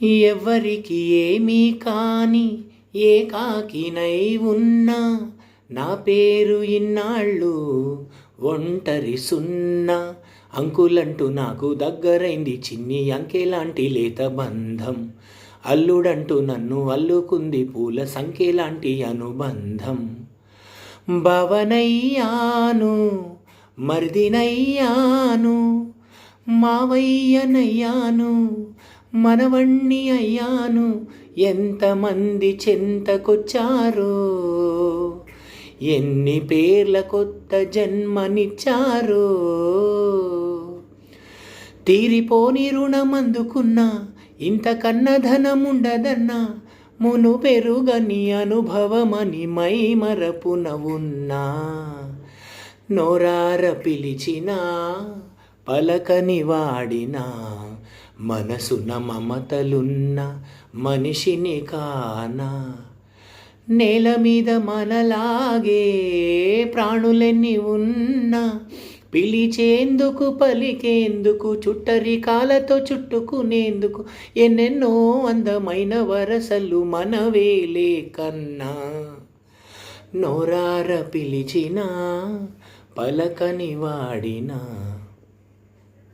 ఎవ్వరికి ఏమీ కాని ఏకాకినై ఉన్నా, నా పేరు ఇన్నాళ్ళు ఒంటరి సున్నా. అంకులంటూ నాకు దగ్గరైంది చిన్ని అంకెలాంటి లేత బంధం, అల్లుడంటూ నన్ను అల్లుకుంది పూల సంఖ్యలాంటి అనుబంధం. భవనయ్యాను, మర్దినయ్యాను, మావయ్యనయ్యాను, మనవణ్ణి అయ్యాను. ఎంతమంది చెంతకొచ్చారో, ఎన్ని పేర్ల కొత్త జన్మనిచ్చారో. తీరిపోని రుణమందుకున్నా, ఇంతకన్న ధనముండదన్నా, మును పెరుగని అనుభవమని మై మరపున ఉన్నా. నోరార పిలిచినా, పలకని వాడినా, మనసున మమతలున్న మనిషిని కానా. నేల మీద మనలాగే ప్రాణులెన్ని ఉన్నా, పిలిచేందుకు పలికేందుకు చుట్టరికాలతో చుట్టుకునేందుకు ఎన్నెన్నో అందమైన వరసలు మనవేలే కన్నా. నోరార పిలిచినా, పలకని వాడినా.